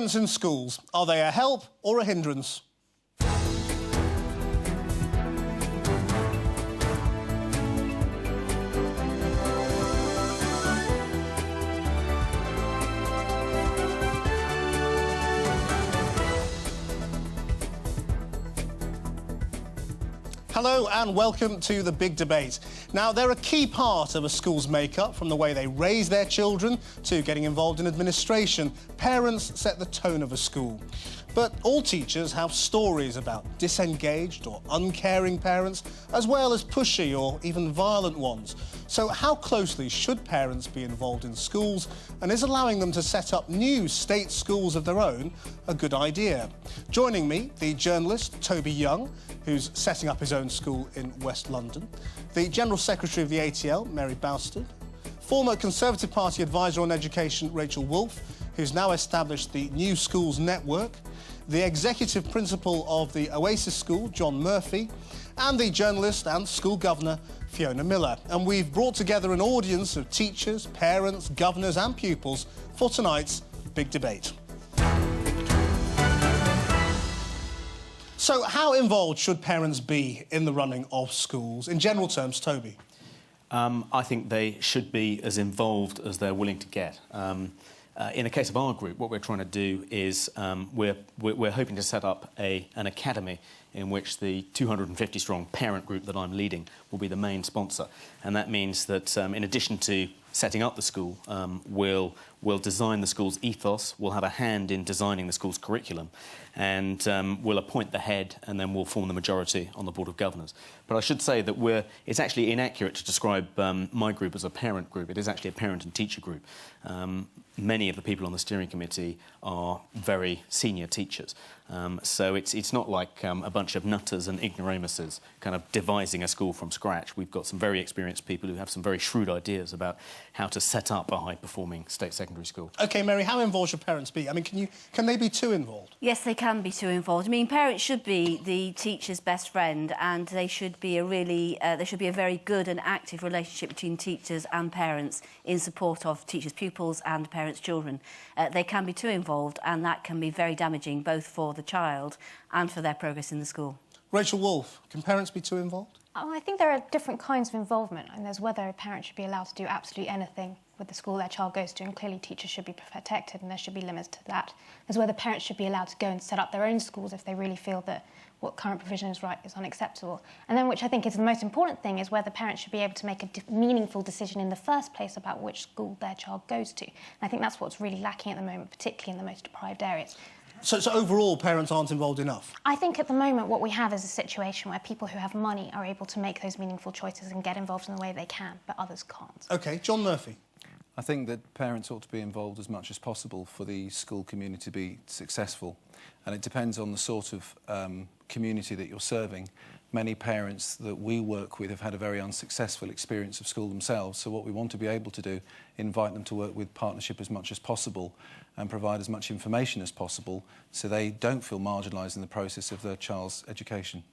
Parents in schools, are they a help or a hindrance? Hello and welcome to the big debate. Now, they're a key part of a school's makeup, from the way they raise their children to getting involved in administration. Parents set the tone of a school. But all teachers have stories about disengaged or uncaring parents, as well as pushy or even violent ones. So how closely should parents be involved in schools, and is allowing them to set up new state schools of their own a good idea? Joining me, the journalist Toby Young, who's setting up his own school in West London, the General Secretary of the ATL, Mary Bousted, former Conservative Party advisor on education, Rachel Wolfe, who's now established the New Schools Network, the executive principal of the Oasis School, John Murphy, and the journalist and school governor, Fiona Miller. And we've brought together an audience of teachers, parents, governors and pupils for tonight's big debate. So how involved should parents be in the running of schools? In general terms, Toby. I think they should be as involved as they're willing to get. In the case of our group, what we're trying to do is we're hoping to set up an academy in which the 250-strong parent group that I'm leading will be the main sponsor. And that means that in addition to setting up the school, we'll design the school's ethos, we'll have a hand in designing the school's curriculum, and we'll appoint the head, and then we'll form the majority on the Board of Governors. But I should say that it's actually inaccurate to describe my group as a parent group. It is actually a parent and teacher group. Many of the people on the steering committee are very senior teachers. So it's not like a bunch of nutters and ignoramuses kind of devising a school from scratch. We've got some very experienced people who have some very shrewd ideas about how to set up a high-performing state secondary school. OK, Mary, how involved should parents be? I mean, can they be too involved? Yes, they can be too involved. I mean, parents should be the teacher's best friend, and they should be there should be a very good and active relationship between teachers and parents in support of teachers' pupils and parents' children. They can be too involved, and that can be very damaging both for the child and for their progress in the school. Rachel Wolfe, can parents be too involved? I think there are different kinds of involvement, and there's whether a parent should be allowed to do absolutely anything with the school their child goes to, and clearly teachers should be protected and there should be limits to that. There's whether parents should be allowed to go and set up their own schools if they really feel that what current provision is unacceptable. And then, which I think is the most important thing, is whether parents should be able to make a meaningful decision in the first place about which school their child goes to. And I think that's what's really lacking at the moment, particularly in the most deprived areas. So overall, parents aren't involved enough? I think at the moment what we have is a situation where people who have money are able to make those meaningful choices and get involved in the way they can, but others can't. OK, John Murphy. I think that parents ought to be involved as much as possible for the school community to be successful. And it depends on the sort of community that you're serving. Many parents that we work with have had a very unsuccessful experience of school themselves, so what we want to be able to do, invite them to work with partnership as much as possible and provide as much information as possible so they don't feel marginalised in the process of their child's education.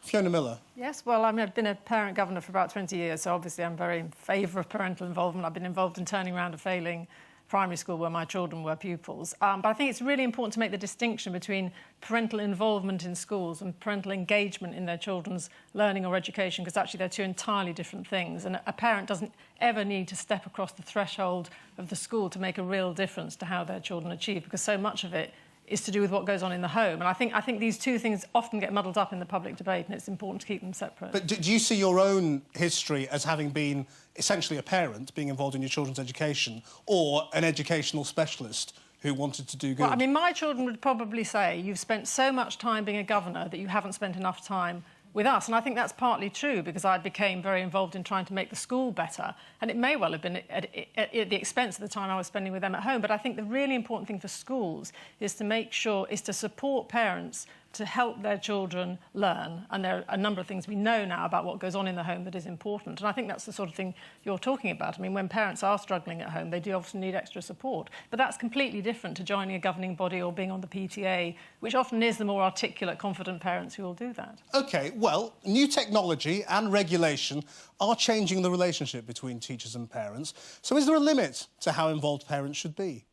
Fiona Miller. Yes, well, I mean, I've been a parent governor for about 20 years, so obviously I'm very in favour of parental involvement. I've been involved in turning around a failing primary school where my children were pupils. But I think it's really important to make the distinction between parental involvement in schools and parental engagement in their children's learning or education, because actually they're two entirely different things. And a parent doesn't ever need to step across the threshold of the school to make a real difference to how their children achieve, because so much of it is to do with what goes on in the home. And I think these two things often get muddled up in the public debate, and it's important to keep them separate. But do you see your own history as having been essentially a parent, being involved in your children's education, or an educational specialist who wanted to do good? Well, I mean, my children would probably say you've spent so much time being a governor that you haven't spent enough time with us. And I think that's partly true, because I became very involved in trying to make the school better. And it may well have been at the expense of the time I was spending with them at home. But I think the really important thing for schools is to support parents to help their children learn. And there are a number of things we know now about what goes on in the home that is important. And I think that's the sort of thing you're talking about. I mean, when parents are struggling at home, they do often need extra support. But that's completely different to joining a governing body or being on the PTA, which often is the more articulate, confident parents who will do that. OK, well, new technology and regulation are changing the relationship between teachers and parents. So is there a limit to how involved parents should be?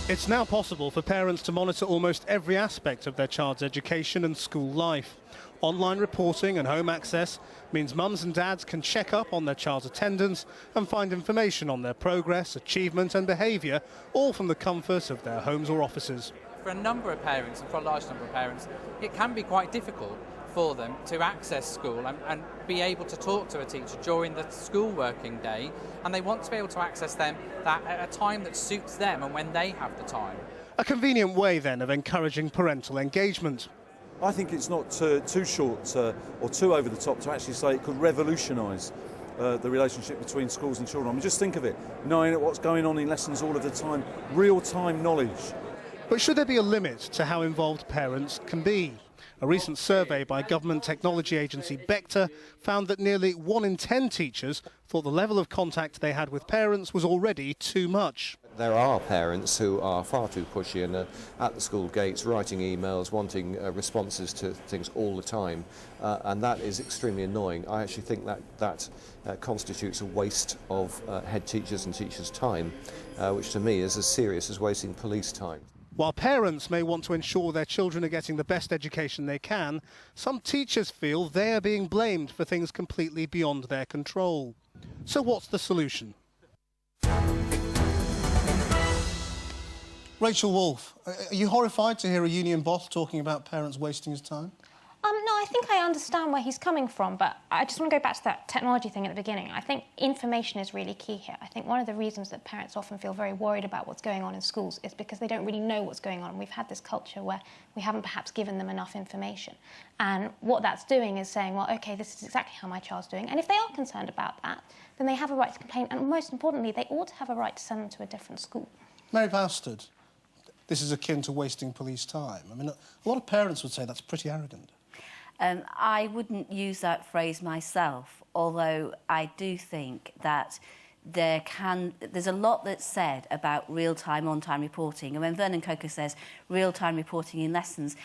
It's now possible for parents to monitor almost every aspect of their child's education and school life. Online reporting and home access means mums and dads can check up on their child's attendance and find information on their progress, achievement and behaviour, all from the comfort of their homes or offices. For a number of parents, and for a large number of parents, it can be quite difficult for them to access school and be able to talk to a teacher during the school working day, and they want to be able to access them that at a time that suits them and when they have the time. A convenient way then of encouraging parental engagement. I think it's not too short or too over the top to actually say it could revolutionise the relationship between schools and children. I mean, just think of it, knowing what's going on in lessons all of the time, real-time knowledge. But should there be a limit to how involved parents can be? A recent survey by government technology agency Bector found that nearly 1 in 10 teachers thought the level of contact they had with parents was already too much. There are parents who are far too pushy and at the school gates writing emails, wanting responses to things all the time, and that is extremely annoying. I actually think that constitutes a waste of head teachers and teachers' time, which to me is as serious as wasting police time. While parents may want to ensure their children are getting the best education they can, some teachers feel they are being blamed for things completely beyond their control. So what's the solution? Rachel Wolfe, are you horrified to hear a union boss talking about parents wasting his time? No, I think I understand where he's coming from, but I just want to go back to that technology thing at the beginning. I think information is really key here. I think one of the reasons that parents often feel very worried about what's going on in schools is because they don't really know what's going on. We've had this culture where we haven't perhaps given them enough information. And what that's doing is saying, well, OK, this is exactly how my child's doing. And if they are concerned about that, then they have a right to complain. And most importantly, they ought to have a right to send them to a different school. Mary Bastard, this is akin to wasting police time. I mean, a lot of parents would say that's pretty arrogant. I wouldn't use that phrase myself, although I do think that there's a lot that's said about real-time, on-time reporting. And when Vernon Coker says real-time reporting in lessons,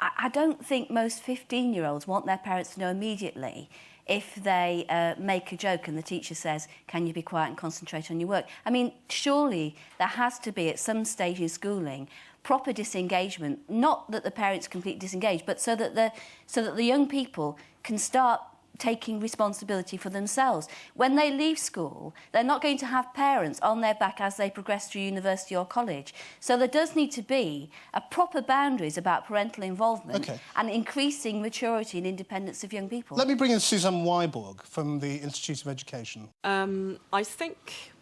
I don't think most 15-year-olds want their parents to know immediately if they make a joke and the teacher says, can you be quiet and concentrate on your work? I mean, surely there has to be, at some stage in schooling, proper disengagement, not that the parents completely disengage, but so that the young people can start taking responsibility for themselves. When they leave school, they're not going to have parents on their back as they progress through university or college. So there does need to be a proper boundaries about parental involvement and increasing maturity and independence of young people. Let me bring in Suzanne Weiborg from the Institute of Education. I think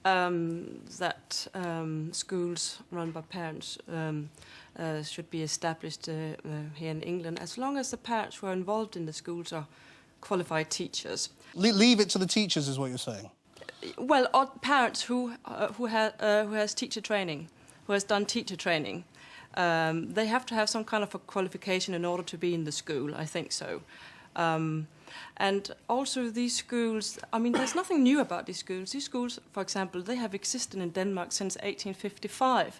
that schools run by parents should be established here in England, as long as the parents who are involved in the schools are qualified teachers. Leave it to the teachers, is what you're saying? Well, or parents who has teacher training, who has done teacher training. They have to have some kind of a qualification in order to be in the school, I think so. And also these schools, I mean, there's nothing new about these schools. These schools, for example, they have existed in Denmark since 1855.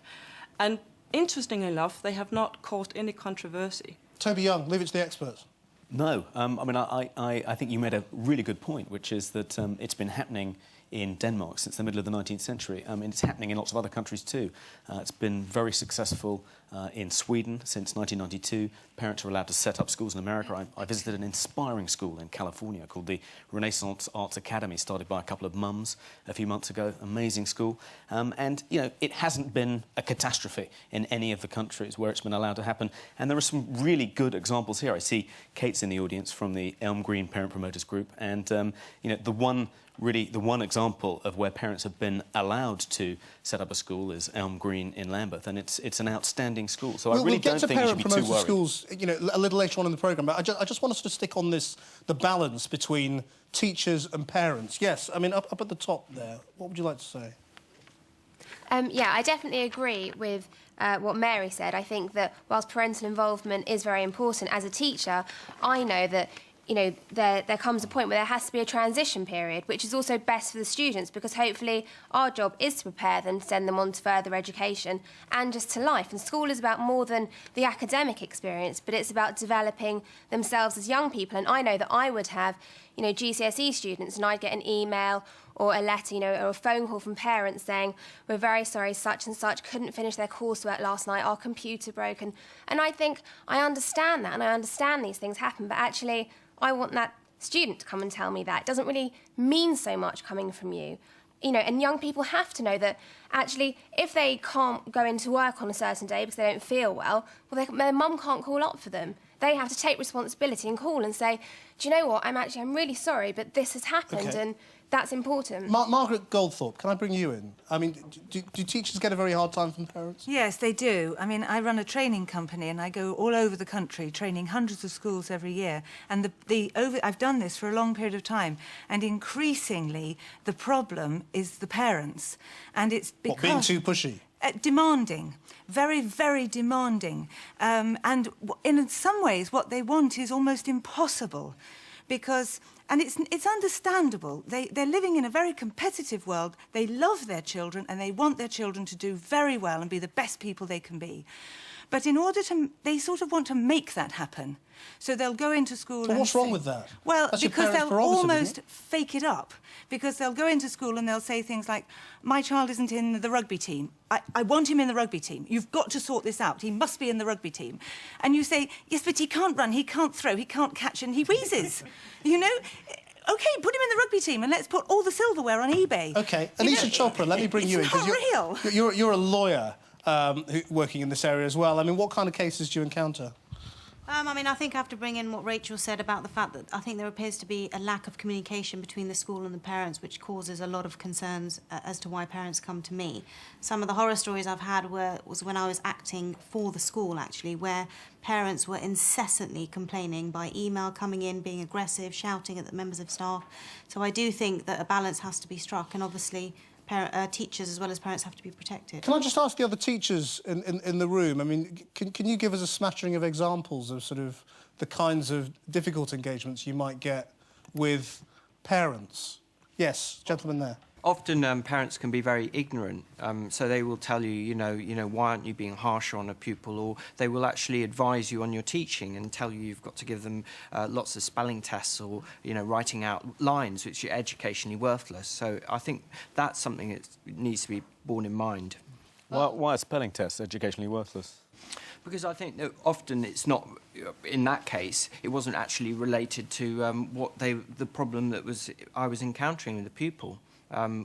And interestingly enough, they have not caused any controversy. Toby Young, leave it to the experts. No, I mean, I think you made a really good point, which is that it's been happening in Denmark since the middle of the 19th century. I mean, it's happening in lots of other countries too. It's been very successful in Sweden since 1992. Parents are allowed to set up schools in America. I visited an inspiring school in California called the Renaissance Arts Academy, started by a couple of mums a few months ago. Amazing school. And, you know, it hasn't been a catastrophe in any of the countries where it's been allowed to happen. And there are some really good examples here. I see Kate's in the audience from the Elm Green Parent Promoters Group. And, you know, the one example of where parents have been allowed to set up a school is Elm Green in Lambeth, and it's an outstanding school. So I really don't think you should be too worried. We'll get to parent promoter schools, you know, a little later on in the programme, but I just want us to stick on this, the balance between teachers and parents. Yes, I mean, up at the top there, what would you like to say? Yeah, I definitely agree with what Mary said. I think that whilst parental involvement is very important, as a teacher, I know that, you know, there comes a point where there has to be a transition period, which is also best for the students, because hopefully our job is to prepare them, to send them on to further education and just to life. And school is about more than the academic experience, but it's about developing themselves as young people. And I know that I would have, you know, GCSE students, and I'd get an email or a letter, or a phone call from parents saying, we're very sorry, such and such couldn't finish their coursework last night, our computer broke. And I think I understand that, and I understand these things happen, but actually I want that student to come and tell me that. It doesn't really mean so much coming from you. And young people have to know that actually if they can't go into work on a certain day because they don't feel well, their mum can't call up for them. They have to take responsibility and call and say, do you know what, I'm really sorry, but this has happened, Okay. and that's important. Margaret Goldthorpe, can I bring you in? I mean, do teachers get a very hard time from parents? Yes, they do. I mean, I run a training company and I go all over the country training hundreds of schools every year. And I've done this for a long period of time. And increasingly, the problem is the parents. And it's because... What, being too pushy? Demanding. Very, very demanding. And in some ways, what they want is almost impossible. Because... And it's understandable. They're living in a very competitive world. They love their children and they want their children to do very well and be the best people they can be. But in order to... They sort of want to make that happen. So they'll go into school and... what's wrong with that? Well, That's your because parents' they'll prerogative, almost isn't it? fake it up. Because they'll go into school and they'll say things like, my child isn't in the rugby team. I want him in the rugby team. You've got to sort this out. He must be in the rugby team. And you say, yes, but he can't run, he can't throw, he can't catch, and he wheezes. OK, put him in the rugby team and let's put all the silverware on eBay. OK, Anisha Chopra, let me bring you in. It's not real. You're a lawyer working in this area as well. I mean, what kind of cases do you encounter? I think I have to bring in what Rachel said about the fact that I think there appears to be a lack of communication between the school and the parents, which causes a lot of concerns as to why parents come to me. Some of the horror stories I've had was when I was acting for the school, actually, where parents were incessantly complaining by email, coming in, being aggressive, shouting at the members of staff. So I do think that a balance has to be struck, and obviously teachers as well as parents have to be protected. Can I just ask the other teachers in the room, I mean, can you give us a smattering of examples of sort of the kinds of difficult engagements you might get with parents? Yes, gentleman there. Often parents can be very ignorant, so they will tell you, why aren't you being harsher on a pupil, or they will actually advise you on your teaching and tell you you've got to give them lots of spelling tests or, writing out lines which are educationally worthless. So I think that's something that needs to be borne in mind. Why are spelling tests educationally worthless? Because I think that often it's not, in that case, it wasn't actually related to the problem that I was encountering with the pupil.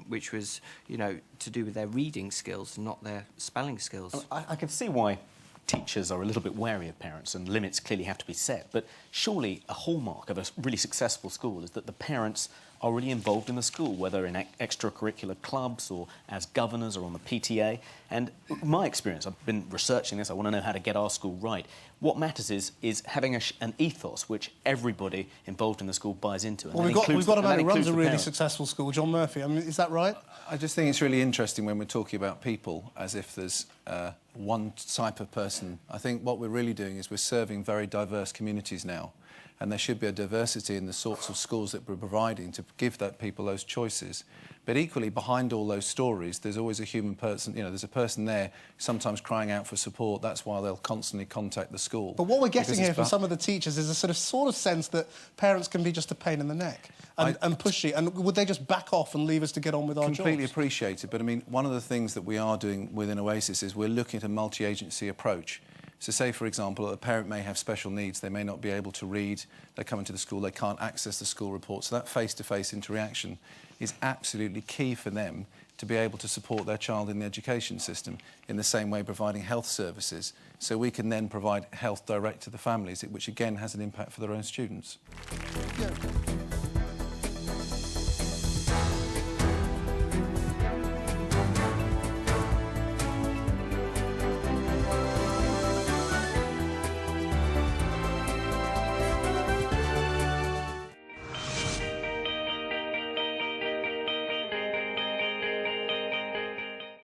Which was, to do with their reading skills, not their spelling skills. I can see why teachers are a little bit wary of parents, and limits clearly have to be set. But surely a hallmark of a really successful school is that the parents are really involved in the school, whether in extracurricular clubs or as governors or on the PTA. And my experience, I've been researching this, I want to know how to get our school right. What matters is having an ethos which everybody involved in the school buys into. Well, we've got a man who runs a really successful school, John Murphy. I mean, is that right? I just think it's really interesting when we're talking about people as if there's one type of person. I think what we're really doing is we're serving very diverse communities now. And there should be a diversity in the sorts of schools that we're providing to give people those choices. But equally, behind all those stories, there's always a human person, there's a person there sometimes crying out for support. That's why they'll constantly contact the school. But what we're getting here from some of the teachers is a sort of sense that parents can be just a pain in the neck and pushy. And would they just back off and leave us to get on with our jobs? Completely appreciate it. But, I mean, one of the things that we are doing within Oasis is we're looking at a multi-agency approach. So say, for example, a parent may have special needs. They may not be able to read. They come into the school. They can't access the school report. So that face-to-face interaction is absolutely key for them to be able to support their child in the education system, in the same way providing health services. So we can then provide health direct to the families, which again has an impact for their own students. Yeah.